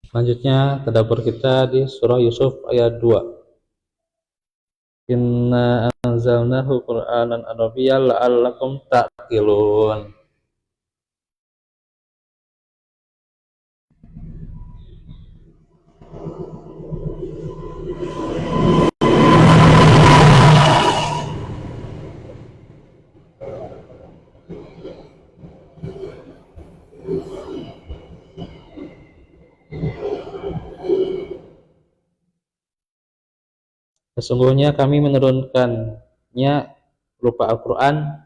Selanjutnya tadabbur kita di surah Yusuf ayat 2. Inna anzalnahu Qur'anan Arabiyyan la'allakum ta'qilun. Sesungguhnya kami menurunkannya berupa Al-Quran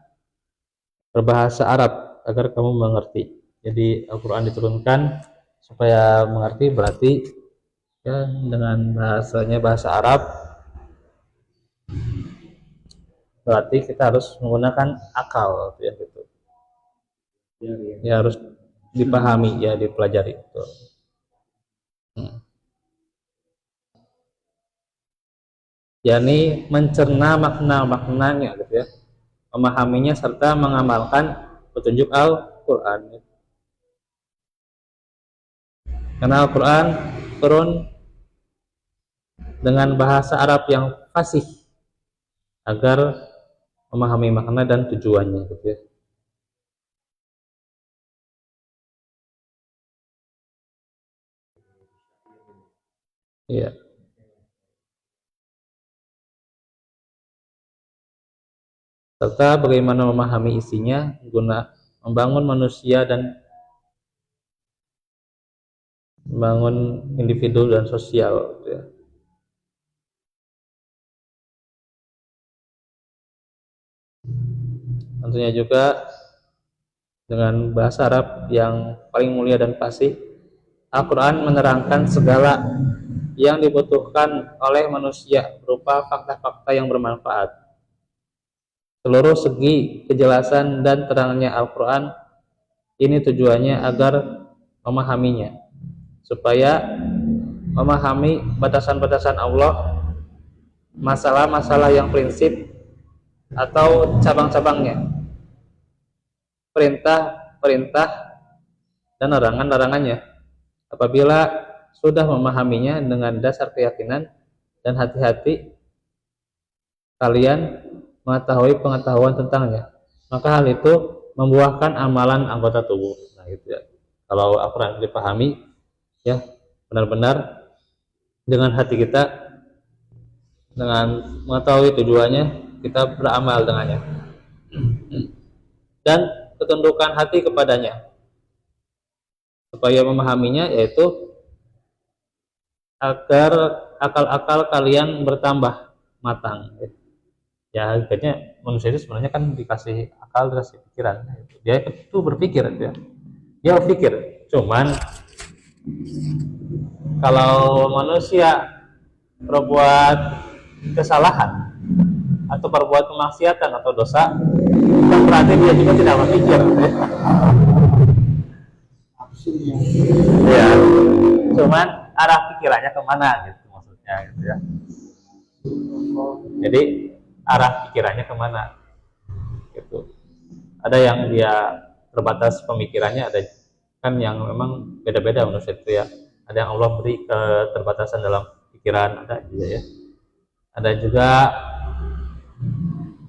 berbahasa Arab agar kamu mengerti. Jadi Al-Quran diturunkan supaya mengerti, berarti ya dengan bahasanya bahasa Arab, berarti kita harus menggunakan akal ya gitu. Ya harus dipahami ya, dipelajari gitu. yakni mencerna makna-maknanya gitu ya, memahaminya serta mengamalkan petunjuk Al-Quran. Karena Al-Quran turun dengan bahasa Arab yang fasih agar memahami makna dan tujuannya gitu ya. Iya. Serta bagaimana memahami isinya guna membangun manusia dan membangun individu dan sosial gitu ya. Tentunya juga dengan bahasa Arab yang paling mulia dan fasih, Al-Quran menerangkan segala yang dibutuhkan oleh manusia berupa fakta-fakta yang bermanfaat. Seluruh segi kejelasan dan terangnya Al-Quran ini tujuannya agar memahaminya, supaya memahami batasan-batasan Allah, masalah-masalah yang prinsip atau cabang-cabangnya, perintah-perintah dan larangan-larangannya. Apabila sudah memahaminya dengan dasar keyakinan dan hati-hati kalian mengetahui pengetahuan tentangnya, maka hal itu membuahkan amalan anggota tubuh. Nah itu ya. Kalau Al-Quran dipahami ya benar-benar dengan hati kita, dengan mengetahui tujuannya, kita beramal dengannya dan ketundukan hati kepadanya supaya memahaminya, yaitu agar akal-akal kalian bertambah matang. Ya akhirnya manusia itu sebenarnya kan dikasih akal, dikasih pikiran, dia itu berpikir dia berpikir. Cuman kalau manusia berbuat kesalahan atau berbuat kemaksiatan atau dosa, kan berarti dia juga tidak berpikir ya. Cuman arah pikirannya kemana gitu maksudnya gitu ya. Jadi arah pikirannya kemana gitu. Ada yang dia terbatas pemikirannya, ada kan yang memang beda-beda manusia itu ya. Ada yang Allah beri keterbatasan dalam pikiran, ada juga ya. Ada juga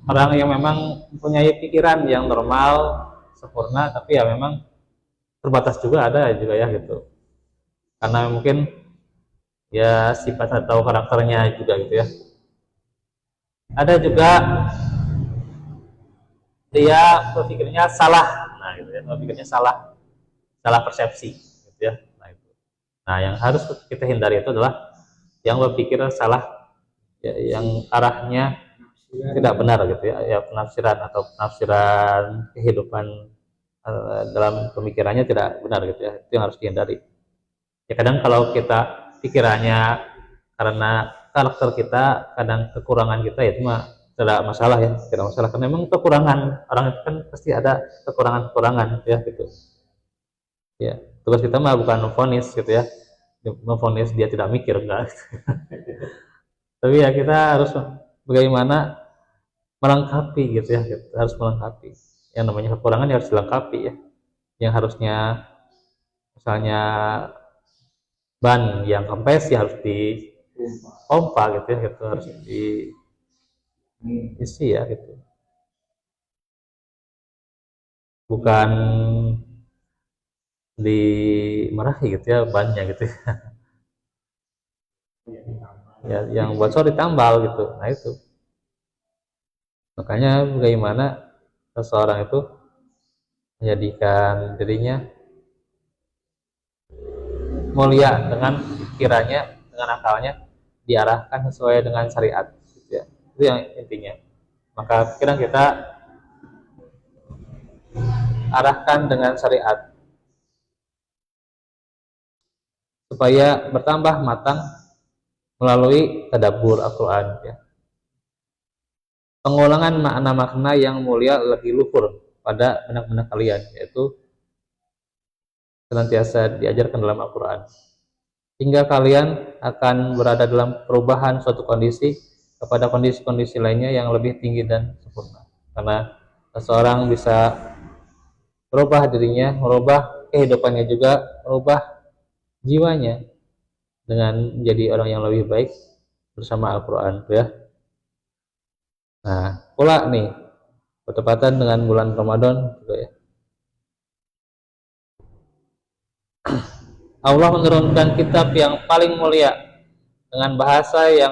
orang yang memang mempunyai pikiran yang normal, sempurna, tapi ya memang terbatas juga, ada juga ya gitu. Karena mungkin ya sifat atau karakternya juga gitu ya. Ada juga dia berpikirnya salah, nah gitu ya, berpikirnya salah, salah persepsi gitu ya. Nah yang harus kita hindari itu adalah yang berpikir salah ya, yang arahnya tidak benar gitu ya, ya penafsiran atau penafsiran kehidupan dalam pemikirannya tidak benar gitu ya, itu yang harus dihindari. Ya kadang kalau kita pikirannya karena karakter kita, kadang kekurangan kita, ya itu mah tidak masalah ya, tidak masalah, karena memang kekurangan orang itu kan pasti ada kekurangan-kekurangan ya gitu ya. Tugas kita mah bukan memvonis gitu ya, memvonis dia tidak mikir enggak tapi ya kita harus bagaimana melengkapi gitu ya, kita harus melengkapi yang namanya kekurangan, ya harus dilengkapi ya. Yang harusnya misalnya ban yang kempes ya harus dipompa gitu ya, gitu harus diisi ya gitu, bukan dimarahi gitu ya bannya gitu ya, yang bocor ditambal gitu. Nah itu makanya bagaimana seseorang itu menjadikan dirinya mulia dengan pikirannya, dengan akalnya diarahkan sesuai dengan syariat gitu ya. Itu yang intinya. Maka pikiran kita arahkan dengan syariat supaya bertambah matang melalui tadabbur Al-Quran ya. Pengulangan makna-makna yang mulia lebih luhur pada benak-benak kalian, yaitu senantiasa diajarkan dalam Al-Quran hingga kalian akan berada dalam perubahan suatu kondisi kepada kondisi-kondisi lainnya yang lebih tinggi dan sempurna. Karena seseorang bisa merubah dirinya, merubah kehidupannya juga, merubah jiwanya dengan menjadi orang yang lebih baik bersama Al-Quran ya. Nah pula nih bertepatan dengan bulan Ramadan juga ya, Allah menurunkan kitab yang paling mulia dengan bahasa yang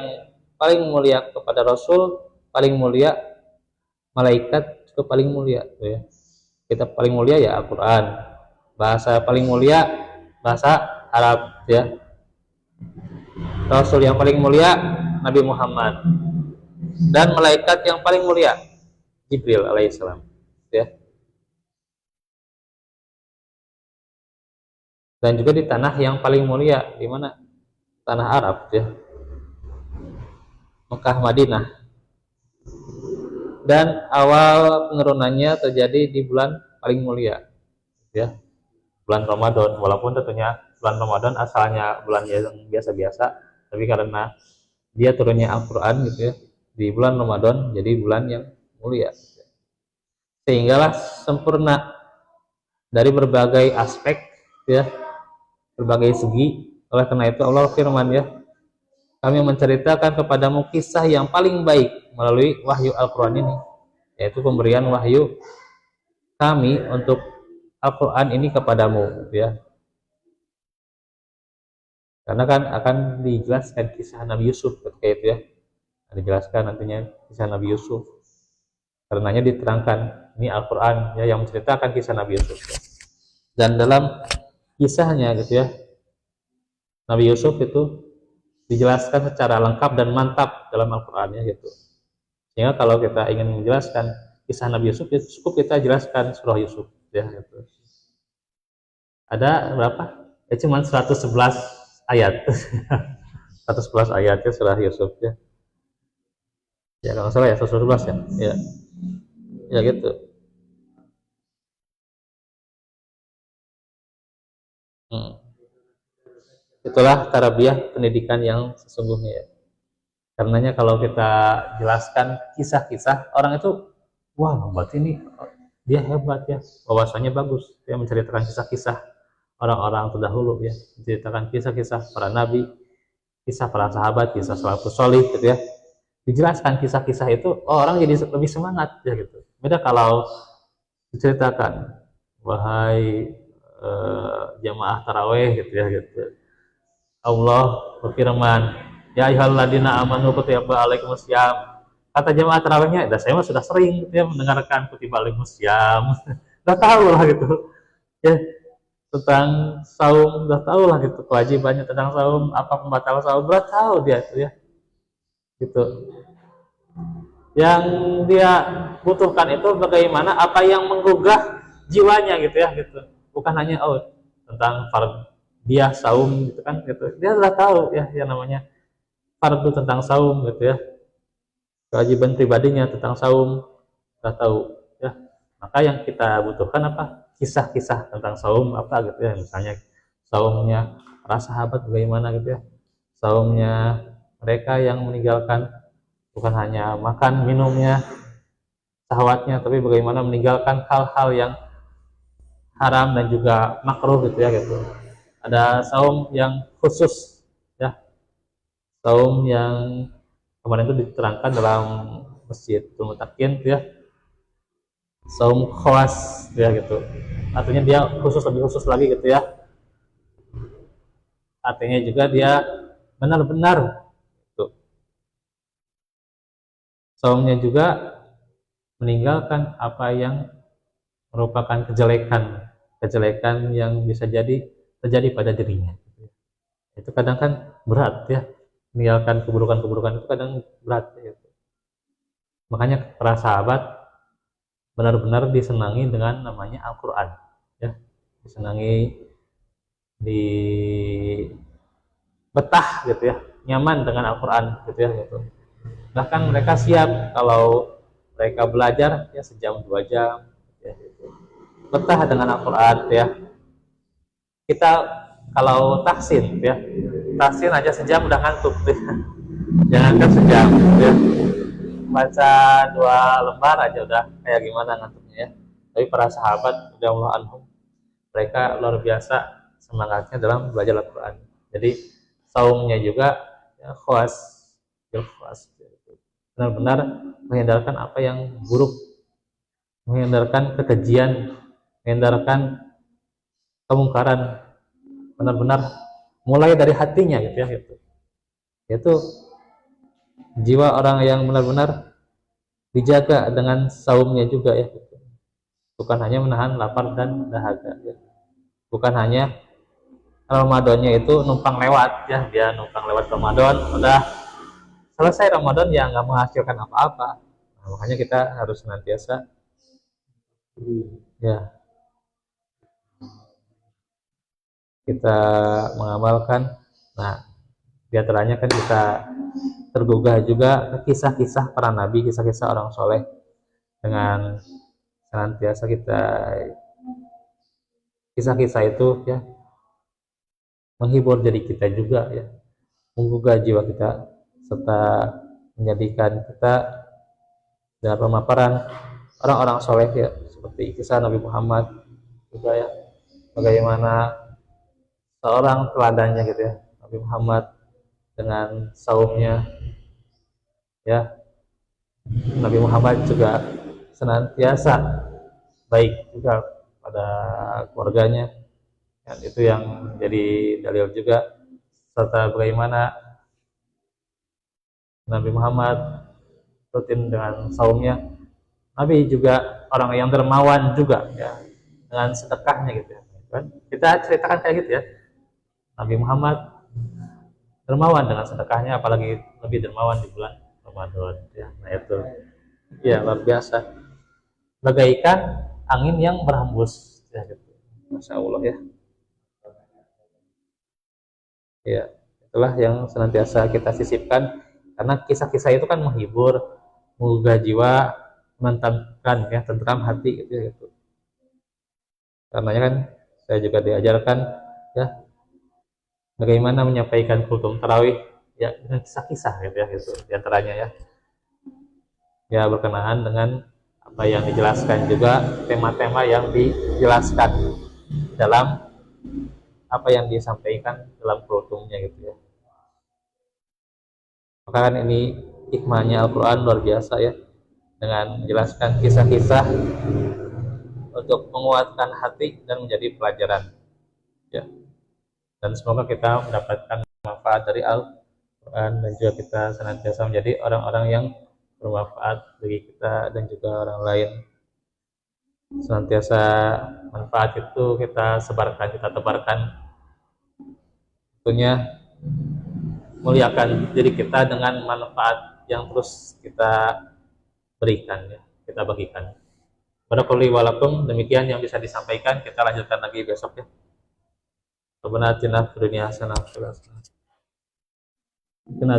paling mulia kepada Rasul paling mulia, malaikat juga paling mulia ya. Kitab paling mulia ya Al-Quran, bahasa paling mulia bahasa Arab ya. Rasul yang paling mulia Nabi Muhammad, dan malaikat yang paling mulia Jibril alaihissalam ya. Dan juga di tanah yang paling mulia, di mana? Tanah Arab ya, Mekah, Madinah. Dan awal penurunannya terjadi di bulan paling mulia ya, bulan Ramadan. Walaupun tentunya bulan Ramadan asalnya bulan yang biasa-biasa, tapi karena dia turunnya Al-Quran gitu ya di bulan Ramadan, jadi bulan yang mulia, sehinggalah sempurna dari berbagai aspek ya, berbagai segi. Oleh karena itu Allah firman ya, kami menceritakan kepadamu kisah yang paling baik melalui wahyu Al-Quran ini, yaitu pemberian wahyu kami untuk Al-Quran ini kepadamu ya. Karena kan akan dijelaskan kisah Nabi Yusuf ketika itu ya, dijelaskan nantinya kisah Nabi Yusuf, karenanya diterangkan ini Al-Quran ya yang menceritakan kisah Nabi Yusuf ya. Dan dalam kisahnya gitu ya, Nabi Yusuf itu dijelaskan secara lengkap dan mantap dalam Al-Quran ya gitu. Sehingga kalau kita ingin menjelaskan kisah Nabi Yusuf ya cukup kita jelaskan surah Yusuf ya gitu. Ada berapa? Ya cuma 111 ayat 111 ayat ya surah Yusuf ya. Ya kalau salah ya 111 ya. Ya gitu. Itulah tarbiyah pendidikan yang sesungguhnya ya. Karenanya kalau kita jelaskan kisah-kisah, orang itu wah berarti ini dia hebat ya, wawasannya bagus, dia menceritakan kisah-kisah orang-orang terdahulu ya, menceritakan kisah-kisah para nabi, kisah para sahabat, kisah salafus sholih gitu ya. Dijelaskan kisah-kisah itu orang jadi lebih semangat ya gitu. Beda kalau diceritakan wahai jamaah taraweh gitu ya gitu. Allah berfirman, ya ayyuhalladzina amanu kutiba alaikumusiyam. Kata jamaah tarawihnya, saya mah sudah sering gitu ya mendengarkan kutiba alaikumusiyam. Udah tahu lah gitu. Ya, tentang saum udah tahu lah gitu, kewajibannya tentang saum, apa pembatal saum udah tahu dia itu ya. Gitu. Yang dia butuhkan itu bagaimana apa yang menggugah jiwanya gitu ya gitu. Bukan hanya tentang dia saum gitu kan gitu. Dia sudah tahu ya yang namanya fardu tentang saum gitu ya. Kewajiban pribadinya tentang saum sudah tahu ya. Maka yang kita butuhkan apa? Kisah-kisah tentang saum apa gitu ya. Misalnya saumnya para sahabat bagaimana gitu ya. Saumnya mereka yang meninggalkan bukan hanya makan minumnya, syahwatnya, tapi bagaimana meninggalkan hal-hal yang haram dan juga makruh gitu ya gitu. ada saum yang khusus ya, saum yang kemarin itu diterangkan dalam Masjid Mutakin ya, saum khawas ya gitu, artinya dia khusus, lebih khusus lagi gitu ya, artinya juga dia benar-benar gitu. Saumnya juga meninggalkan apa yang merupakan kejelekan yang bisa jadi terjadi pada dirinya. Itu kadang kan berat ya, meninggalkan keburukan-keburukan itu kadang berat ya. Makanya para sahabat benar-benar disenangi dengan namanya Al-Quran ya, disenangi, di betah gitu ya, nyaman dengan Al-Quran gitu ya gitu. Bahkan mereka siap kalau mereka belajar ya sejam 2 jam ya, gitu. Betah dengan Al-Quran ya. Kita kalau tahsin ya, tahsin aja sejam udah ngantuk ya. Jangankan sejam ya, baca 2 lembar aja udah kayak gimana ngantuknya ya. Tapi para sahabat radhiyallahu anhum, mereka luar biasa semangatnya dalam belajar Al-Quran. Jadi saumnya juga ya, khawas, benar-benar menghindarkan apa yang buruk, menghindarkan kekejian, menghindarkan kemungkaran, benar-benar mulai dari hatinya gitu ya gitu. Itu jiwa orang yang benar-benar dijaga dengan saumnya juga ya gitu. Bukan hanya menahan lapar dan dahaga ya. Bukan hanya Ramadannya itu numpang lewat ya, dia numpang lewat Ramadan, udah selesai Ramadan ya nggak menghasilkan apa-apa. Nah, makanya kita harus senantiasa ya kita mengamalkan. Nah, diantaranya kan kita tergugah juga kisah-kisah para nabi, kisah-kisah orang soleh, dengan senantiasa kita kisah-kisah itu ya menghibur diri kita juga ya, menggugah jiwa kita, serta menjadikan kita dalam pemaparan orang-orang soleh ya, seperti kisah Nabi Muhammad juga ya, bagaimana seorang teladannya gitu ya, Nabi Muhammad dengan saumnya ya. Nabi Muhammad juga senantiasa baik juga pada keluarganya, dan itu yang jadi dalil juga, serta bagaimana Nabi Muhammad rutin dengan saumnya. Nabi juga orang yang dermawan juga ya, dengan sedekahnya gitu ya. Kita ceritakan kayak gitu ya, Nabi Muhammad dermawan dengan sedekahnya, apalagi lebih dermawan di bulan Ramadan ya. Nah itu ya luar biasa, bagaikan angin yang berhembus ya gitu. Masya Allah ya. Ya, itulah yang senantiasa kita sisipkan, karena kisah-kisah itu kan menghibur, menggugah jiwa, menenangkan ya, tentram hati gitu, gitu. Karenanya kan saya juga diajarkan ya bagaimana menyampaikan kultum tarawih ya dengan kisah-kisah gitu ya gitu, diantaranya ya ya berkenaan dengan apa yang dijelaskan, juga tema-tema yang dijelaskan dalam apa yang disampaikan dalam kultumnya gitu ya. Maka kan ini hikmahnya Al-Quran luar biasa ya, dengan menjelaskan kisah-kisah untuk menguatkan hati dan menjadi pelajaran ya. Dan semoga kita mendapatkan manfaat dari Al-Quran, dan juga kita senantiasa menjadi orang-orang yang bermanfaat bagi kita dan juga orang lain. Senantiasa manfaat itu kita sebarkan, kita tebarkan, tentunya muliakan diri kita dengan manfaat yang terus kita berikan ya, kita bagikan. Barakallahu walakum, demikian yang bisa disampaikan, kita lanjutkan lagi besok ya. Rabbana atina fid dunya hasanah wa fil akhirati hasanah.